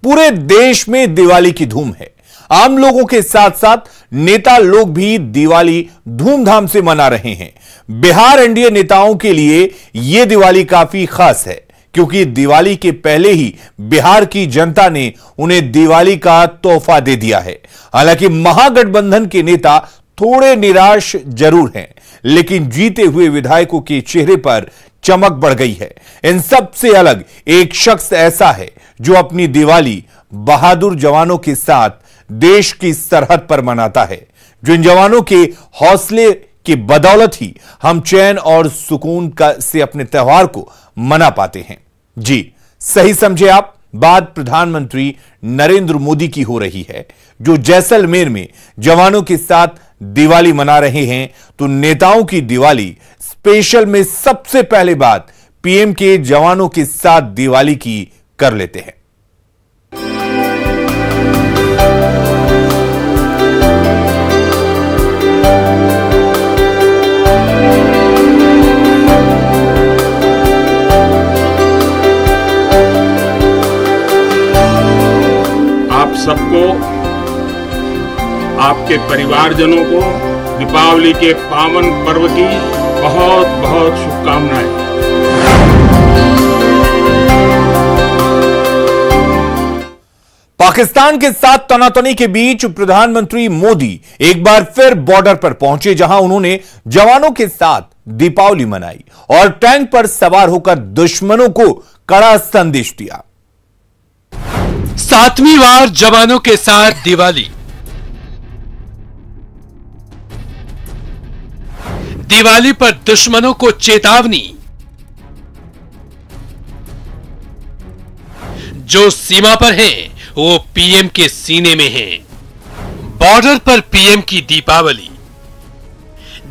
पूरे देश में दिवाली की धूम है। आम लोगों के साथ साथ नेता लोग भी दिवाली धूमधाम से मना रहे हैं। बिहार एनडीए नेताओं के लिए यह दिवाली काफी खास है, क्योंकि दिवाली के पहले ही बिहार की जनता ने उन्हें दिवाली का तोहफा दे दिया है। हालांकि महागठबंधन के नेता थोड़े निराश जरूर हैं, लेकिन जीते हुए विधायकों के चेहरे पर चमक बढ़ गई है। इन सब से अलग एक शख्स ऐसा है जो अपनी दिवाली बहादुर जवानों के साथ देश की सरहद पर मनाता है। जिन जवानों के हौसले की बदौलत ही हम चैन और सुकून से अपने त्योहार को मना पाते हैं। जी सही समझे आप, बात प्रधानमंत्री नरेंद्र मोदी की हो रही है, जो जैसलमेर में जवानों के साथ दिवाली मना रहे हैं। तो नेताओं की दिवाली स्पेशल में सबसे पहले बात पीएम के जवानों के साथ दिवाली की कर लेते हैं। आप सबको, आपके परिवारजनों को दीपावली के पावन पर्व की बहुत बहुत शुभकामनाएं। पाकिस्तान के साथ तनातनी के बीच प्रधानमंत्री मोदी एक बार फिर बॉर्डर पर पहुंचे, जहां उन्होंने जवानों के साथ दीपावली मनाई और टैंक पर सवार होकर दुश्मनों को कड़ा संदेश दिया। 7वीं बार जवानों के साथ दिवाली। दिवाली पर दुश्मनों को चेतावनी। जो सीमा पर हैं, वो पीएम के सीने में हैं। बॉर्डर पर पीएम की दीपावली।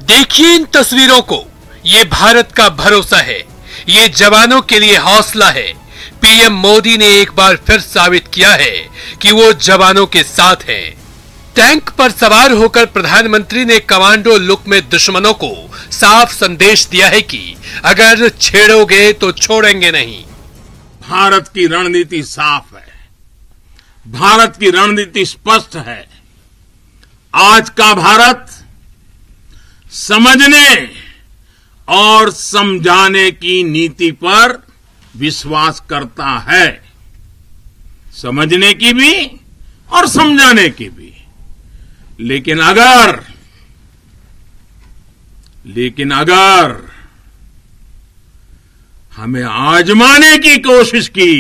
देखिए इन तस्वीरों को, ये भारत का भरोसा है, ये जवानों के लिए हौसला है। पीएम मोदी ने एक बार फिर साबित किया है कि वो जवानों के साथ हैं। टैंक पर सवार होकर प्रधानमंत्री ने कमांडो लुक में दुश्मनों को साफ संदेश दिया है कि अगर छेड़ोगे तो छोड़ेंगे नहीं। भारत की रणनीति साफ है, भारत की रणनीति स्पष्ट है। आज का भारत समझने और समझाने की नीति पर विश्वास करता है, समझने की भी और समझाने की भी। लेकिन अगर हमें आजमाने की कोशिश की,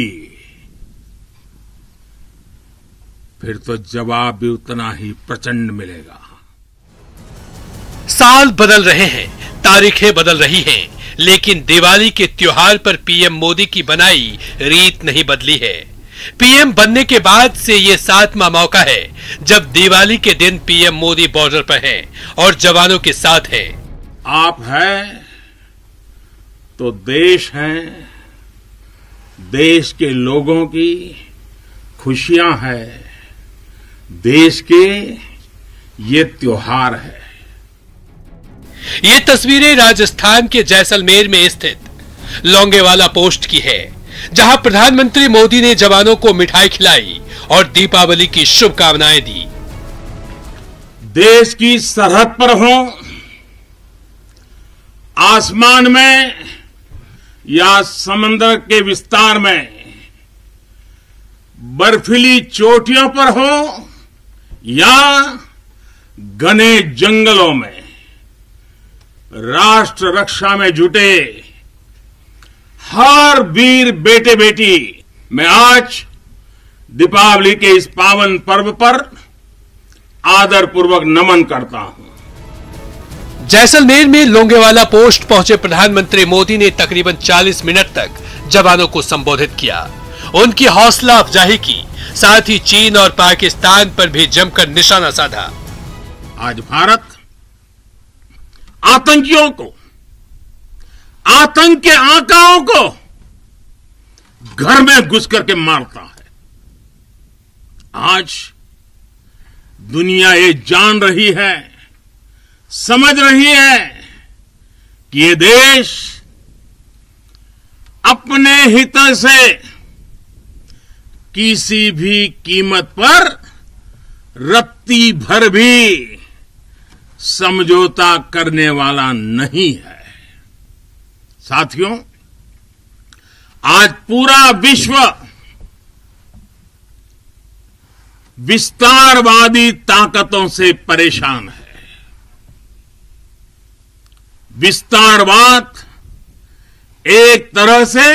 फिर तो जवाब भी उतना ही प्रचंड मिलेगा। साल बदल रहे हैं, तारीखें बदल रही हैं, लेकिन दिवाली के त्योहार पर पीएम मोदी की बनाई रीत नहीं बदली है। पीएम बनने के बाद से ये 7वां मौका है जब दिवाली के दिन पीएम मोदी बॉर्डर पर हैं और जवानों के साथ हैं। आप हैं तो देश है, देश के लोगों की खुशियां हैं, देश के ये त्योहार है। ये तस्वीरें राजस्थान के जैसलमेर में स्थित लोंगेवाला पोस्ट की है, जहां प्रधानमंत्री मोदी ने जवानों को मिठाई खिलाई और दीपावली की शुभकामनाएं दी। देश की सरहद पर हो, आसमान में या समंदर के विस्तार में, बर्फीली चोटियों पर हो या घने जंगलों में, राष्ट्र रक्षा में जुटे हर वीर बेटे बेटी, मैं आज दीपावली के इस पावन पर्व पर आदरपूर्वक नमन करता हूं। जैसलमेर में लोंगेवाला पोस्ट पहुंचे प्रधानमंत्री मोदी ने तकरीबन 40 मिनट तक जवानों को संबोधित किया, उनकी हौसला अफजाई की, साथ ही चीन और पाकिस्तान पर भी जमकर निशाना साधा। आज भारत आतंकियों को, आतंक के आकाओं को घर में घुस करके मारता है। आज दुनिया ये जान रही है, समझ रही है कि ये देश अपने हित से किसी भी कीमत पर रत्ती भर भी समझौता करने वाला नहीं है। साथियों, आज पूरा विश्व विस्तारवादी ताकतों से परेशान है। विस्तारवाद एक तरह से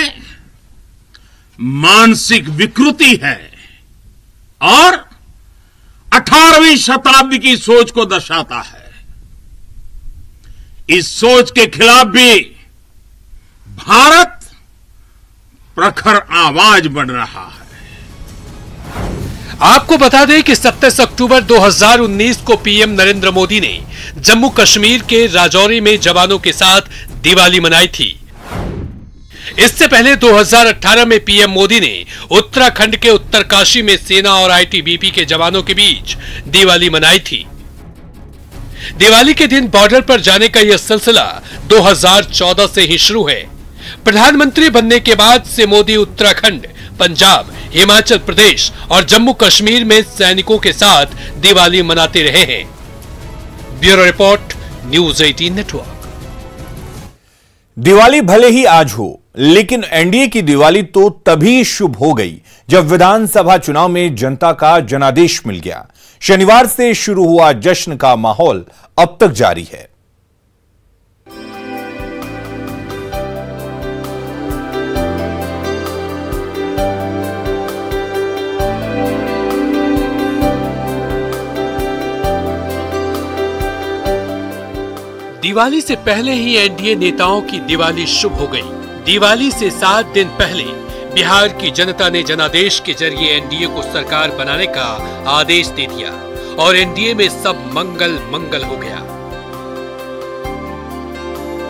मानसिक विकृति है और 18वीं शताब्दी की सोच को दर्शाता है। इस सोच के खिलाफ भी भारत प्रखर आवाज बढ़ रहा है। आपको बता दें कि 27 अक्टूबर 2019 को पीएम नरेंद्र मोदी ने जम्मू कश्मीर के राजौरी में जवानों के साथ दिवाली मनाई थी। इससे पहले 2018 में पीएम मोदी ने उत्तराखंड के उत्तरकाशी में सेना और आईटीबीपी के जवानों के बीच दिवाली मनाई थी। दिवाली के दिन बॉर्डर पर जाने का यह सिलसिला 2014 से ही शुरू है। प्रधानमंत्री बनने के बाद से मोदी उत्तराखंड, पंजाब, हिमाचल प्रदेश और जम्मू कश्मीर में सैनिकों के साथ दिवाली मनाते रहे हैं। Bureau report, news 18 network. Diwali भले ही आज हो, लेकिन एनडीए की दिवाली तो तभी शुभ हो गई जब विधानसभा चुनाव में जनता का जनादेश मिल गया। शनिवार से शुरू हुआ जश्न का माहौल अब तक जारी है। दिवाली से पहले ही एनडीए नेताओं की दिवाली शुभ हो गई। दिवाली से 7 दिन पहले बिहार की जनता ने जनादेश के जरिए एनडीए को सरकार बनाने का आदेश दे दिया और एनडीए में सब मंगल मंगल हो गया।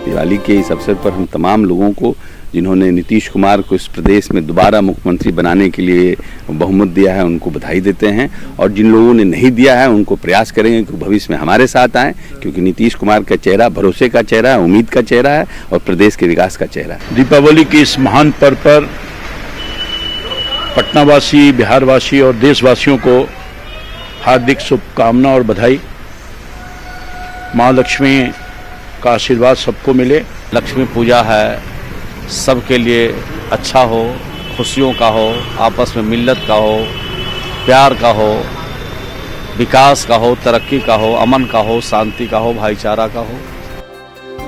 दिवाली के इस अवसर पर हम तमाम लोगों को, जिन्होंने नीतीश कुमार को इस प्रदेश में दोबारा मुख्यमंत्री बनाने के लिए बहुमत दिया है, उनको बधाई देते हैं। और जिन लोगों ने नहीं दिया है, उनको प्रयास करेंगे कि भविष्य में हमारे साथ आएं, क्योंकि नीतीश कुमार का चेहरा भरोसे का चेहरा है, उम्मीद का चेहरा है और प्रदेश के विकास का चेहरा है। दीपावली के इस महान पर्व पर पटनावासी, बिहारवासी और देशवासियों को हार्दिक शुभकामना और बधाई। माँ लक्ष्मी का आशीर्वाद सबको मिले। लक्ष्मी पूजा है, सबके लिए अच्छा हो, खुशियों का हो, आपस में मिल्लत का हो, प्यार का हो, विकास का हो, तरक्की का हो, अमन का हो, शांति का हो, भाईचारा का हो।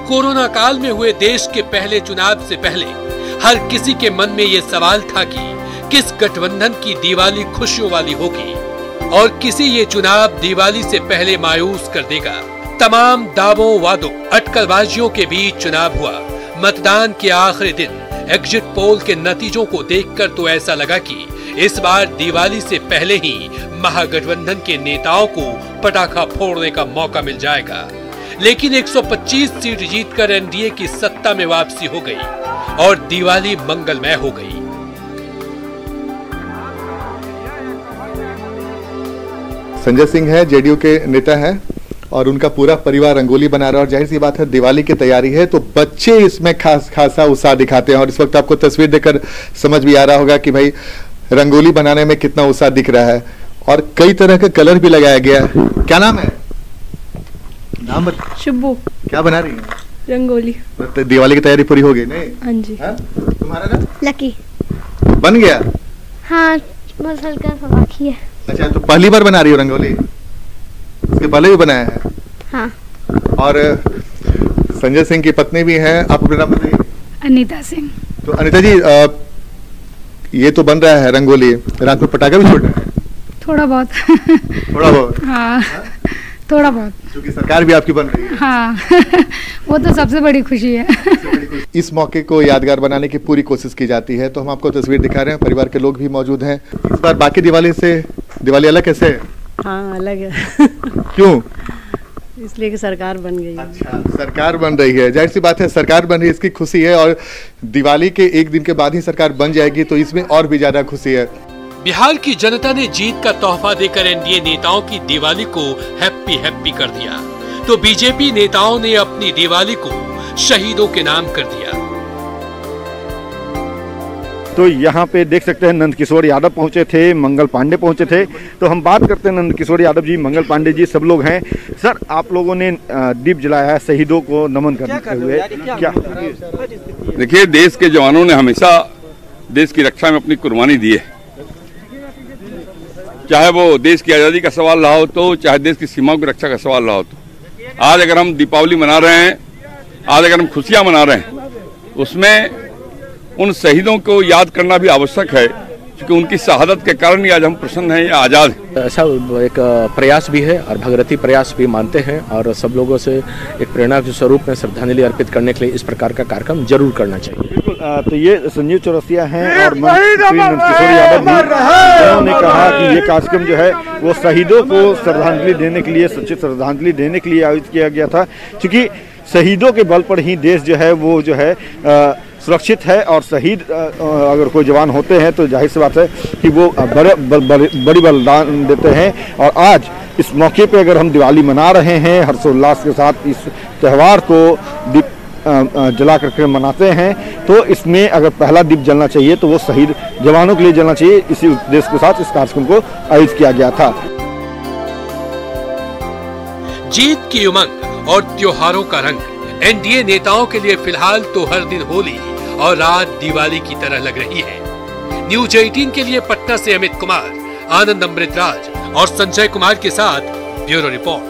कोरोना काल में हुए देश के पहले चुनाव से पहले हर किसी के मन में ये सवाल था कि किस गठबंधन की दिवाली खुशियों वाली होगी और किसी ये चुनाव दिवाली से पहले मायूस कर देगा। तमाम दावों, वादों, अटकलबाजियों के बीच चुनाव हुआ। मतदान के आखिरी दिन एग्जिट पोल के नतीजों को देखकर तो ऐसा लगा कि इस बार दिवाली से पहले ही महागठबंधन के नेताओं को पटाखा फोड़ने का मौका मिल जाएगा। लेकिन 125 सीट जीतकर एनडीए की सत्ता में वापसी हो गई और दिवाली मंगलमय हो गई। संजय सिंह है, जेडीयू के नेता है और उनका पूरा परिवार रंगोली बना रहा है और जाहिर सी बात है दिवाली की तैयारी है तो बच्चे इसमें खासा उत्साह दिखाते हैं। और इस वक्त आपको तस्वीर देखकर समझ भी आ रहा होगा कि भाई रंगोली बनाने में कितना उत्साह दिख रहा है और कई तरह के कलर भी लगाया गया है। क्या नाम है? नाम बता। शुभू। क्या बना रही है? रंगोली। तो दिवाली की तैयारी पूरी हो गई? नहीं। हाँ जी। तुम्हारा नाम? लकी। बन गया? हाँ, बस हल्का सा बाकी है। अच्छा, तो पहली बार बना रही हो रंगोली? इसके पहले भी बनाया है? हाँ। और संजय सिंह की पत्नी भी हैं, आप अपना नाम बताइए। अनीता सिंह। तो अनीता जी, ये तो बन रहा है रंगोली, रात में पटाखा भी छोड़ रहे हैं? थोड़ा बहुत। थोड़ा बहुत? हाँ, थोड़ा बहुत। क्योंकि सरकार भी आपकी बन रही है। हाँ। वो तो सबसे बड़ी खुशी है। इस मौके को यादगार बनाने की पूरी कोशिश की जाती है। तो हम आपको तस्वीर दिखा रहे हैं, परिवार के लोग भी मौजूद हैं। इस बार बाकी दिवाली से दिवाली अलग कैसे है? हाँ, अलग है। क्यों? इसलिए कि सरकार बन गई है। अच्छा, सरकार बन रही है, जाहिर सी बात है सरकार बन रही है, इसकी खुशी है। और दिवाली के एक दिन के बाद ही सरकार बन जाएगी तो इसमें और भी ज्यादा खुशी है। बिहार की जनता ने जीत का तोहफा देकर एनडीए नेताओं की दिवाली को हैप्पी हैप्पी कर दिया, तो बीजेपी नेताओं ने अपनी दिवाली को शहीदों के नाम कर दिया। तो यहाँ पे देख सकते हैं नंद किशोर यादव पहुंचे थे, मंगल पांडे पहुंचे थे। तो हम बात करते हैं नंद किशोर यादव जी, मंगल पांडे जी, सब लोग हैं। सर, आप लोगों ने दीप जलाया है शहीदों को नमन करते हुए, क्या? देखिए, देश के जवानों ने हमेशा देश की रक्षा में अपनी कुर्बानी दी है, चाहे वो देश की आज़ादी का सवाल रहा हो तो, चाहे देश की सीमाओं की रक्षा का सवाल रहा हो तो। आज अगर हम दीपावली मना रहे हैं, आज अगर हम खुशियां मना रहे हैं, उसमें उन शहीदों को याद करना भी आवश्यक है, क्योंकि उनकी शहादत के कारण ही आज हम प्रसन्न हैं या आज़ाद हैं। ऐसा एक प्रयास भी है और भगीरथी प्रयास भी मानते हैं, और सब लोगों से एक प्रेरणा के स्वरूप में श्रद्धांजलि अर्पित करने के लिए इस प्रकार का कार्यक्रम जरूर करना चाहिए। बिल्कुल। तो ये संजीव चौरसिया हैं और नंद किशोर यादव भी, उन्होंने कहा कि ये कार्यक्रम जो है वो शहीदों को श्रद्धांजलि देने के लिए, सच्ची श्रद्धांजलि देने के लिए आयोजित किया गया था, क्योंकि शहीदों के बल पर ही देश जो है वो जो है सुरक्षित है। और शहीद अगर कोई जवान होते हैं तो जाहिर सी बात है कि वो बड़ी बलिदान देते हैं। और आज इस मौके पे अगर हम दिवाली मना रहे हैं, हर्षोल्लास के साथ इस त्यौहार को दीप जला करके मनाते हैं, तो इसमें अगर पहला दीप जलना चाहिए तो वो शहीद जवानों के लिए जलना चाहिए। इसी उद्देश्य के साथ इस कार्यक्रम को आयोजित किया गया था। जीत की उमंग और त्योहारों का रंग एनडीए नेताओं के लिए फिलहाल तो हर दिन होली और रात दिवाली की तरह लग रही है। न्यूज 18 के लिए पटना से अमित कुमार, आनंद अमृतराज और संजय कुमार के साथ ब्यूरो रिपोर्ट।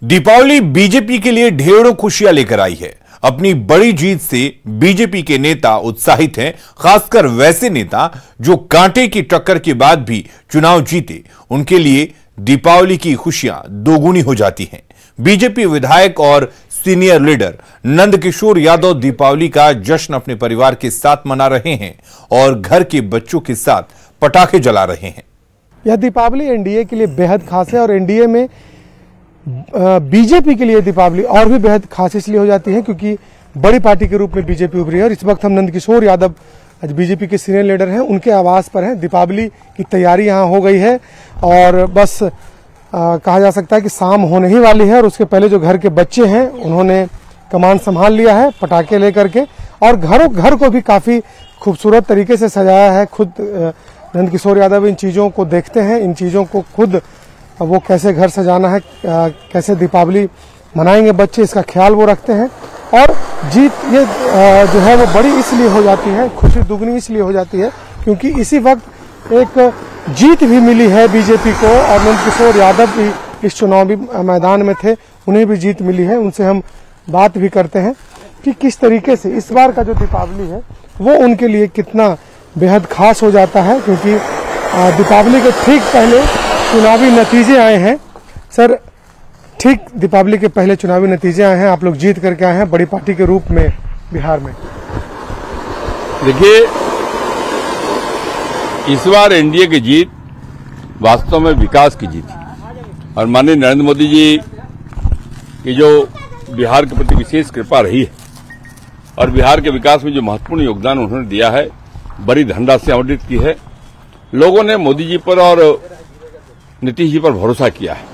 दीपावली बीजेपी के लिए ढेरों खुशियां लेकर आई है। अपनी बड़ी जीत से बीजेपी के नेता उत्साहित हैं, खासकर वैसे नेता जो कांटे की टक्कर के बाद भी चुनाव जीते। उनके लिए दीपावली की खुशियां दोगुनी हो जाती हैं। बीजेपी विधायक और सीनियर लीडर नंद किशोर यादव दीपावली का जश्न अपने परिवार के साथ मना रहे हैं और घर के बच्चों के साथ पटाखे जला रहे हैं। यह दीपावली एनडीए के लिए बेहद खास है और एनडीए में बीजेपी के लिए दीपावली और भी बेहद खास इसलिए हो जाती है क्योंकि बड़ी पार्टी के रूप में बीजेपी उभरी है। और इस वक्त हम नंद किशोर यादव आज बीजेपी के सीनियर लीडर हैं, उनके आवास पर हैं। दीपावली की तैयारी यहाँ हो गई है और बस कहा जा सकता है कि शाम होने ही वाली है। और उसके पहले जो घर के बच्चे हैं उन्होंने कमान संभाल लिया है पटाखे लेकर के, और घर को भी काफी खूबसूरत तरीके से सजाया है। खुद नंद किशोर यादव इन चीजों को देखते हैं, इन चीजों को खुद वो कैसे घर सजाना है, कैसे दीपावली मनाएंगे बच्चे, इसका ख्याल वो रखते हैं। और जीत ये जो है वो बड़ी इसलिए हो जाती है, खुशी दुगनी इसलिए हो जाती है क्योंकि इसी वक्त एक जीत भी मिली है बीजेपी को। और नंद किशोर यादव भी इस चुनावी मैदान में थे, उन्हें भी जीत मिली है। उनसे हम बात भी करते हैं कि किस तरीके से इस बार का जो दीपावली है वो उनके लिए कितना बेहद खास हो जाता है, क्योंकि दीपावली के ठीक पहले चुनावी नतीजे आए हैं। सर, ठीक दीपावली के पहले चुनावी नतीजे आए हैं, आप लोग जीत करके आए हैं बड़ी पार्टी के रूप में बिहार में। देखिए, इस बार एनडीए की जीत वास्तव में विकास की जीत है और माननीय नरेंद्र मोदी जी की जो बिहार के प्रति विशेष कृपा रही है और बिहार के विकास में जो महत्वपूर्ण योगदान उन्होंने दिया है, बड़ी धनराशि आवंटित की है। लोगों ने मोदी जी पर और नीतीश जी पर भरोसा किया है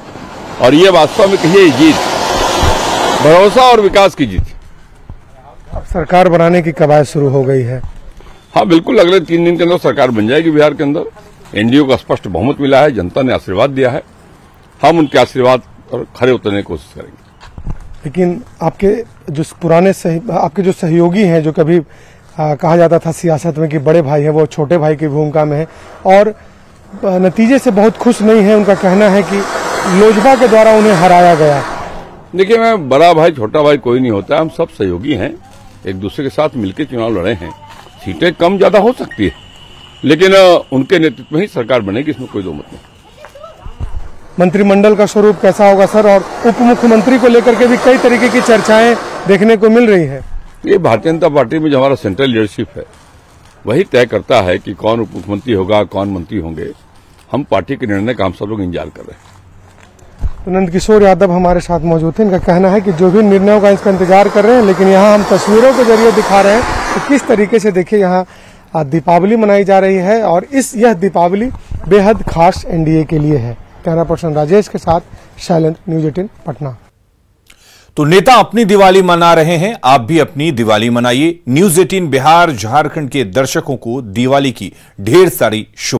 और ये वास्तव में कहिए जीत भरोसा और विकास की जीत। अब सरकार बनाने की कवायद शुरू हो गई है। हाँ, बिल्कुल, अगले 3 दिन के अंदर सरकार बन जाएगी बिहार के अंदर। एनडीए को स्पष्ट बहुमत मिला है, जनता ने आशीर्वाद दिया है, हम उनके आशीर्वाद पर खरे उतरने की कोशिश करेंगे। लेकिन आपके जो पुराने आपके जो सहयोगी हैं, जो कभी कहा जाता था सियासत में कि बड़े भाई हैं, वो छोटे भाई की भूमिका में है और नतीजे से बहुत खुश नहीं है। उनका कहना है कि लोजपा के द्वारा उन्हें हराया गया। देखिए, मैं बड़ा भाई छोटा भाई कोई नहीं होता, हम सब सहयोगी हैं, एक दूसरे के साथ मिलकर चुनाव लड़े हैं। सीटें कम ज्यादा हो सकती है लेकिन उनके नेतृत्व में ही सरकार बनेगी, इसमें कोई दो मत नहीं। मंत्रिमंडल का स्वरूप कैसा होगा सर, और उप मुख्यमंत्री को लेकर के भी कई तरीके की चर्चाएं देखने को मिल रही है। ये भारतीय जनता पार्टी में जो हमारा सेंट्रल लीडरशिप है वही तय करता है कि कौन उप मुख्यमंत्री होगा, कौन मंत्री होंगे। हम पार्टी के निर्णय का हम सब लोग इंतजार कर रहे हैं। तो नंद किशोर यादव हमारे साथ मौजूद थे। इनका कहना है कि जो भी निर्णयों का इसका इंतजार कर रहे हैं, लेकिन यहाँ हम तस्वीरों के जरिए दिखा रहे हैं कि किस तरीके से देखिए यहाँ दीपावली मनाई जा रही है और यह दीपावली बेहद खास एनडीए के लिए है। कैमरा पर्सन राजेश के साथ शैलेंद्र, न्यूज 18 पटना। तो नेता अपनी दिवाली मना रहे हैं, आप भी अपनी दिवाली मनाइए। न्यूज़ 18 बिहार झारखंड के दर्शकों को दिवाली की ढेर सारी शुभ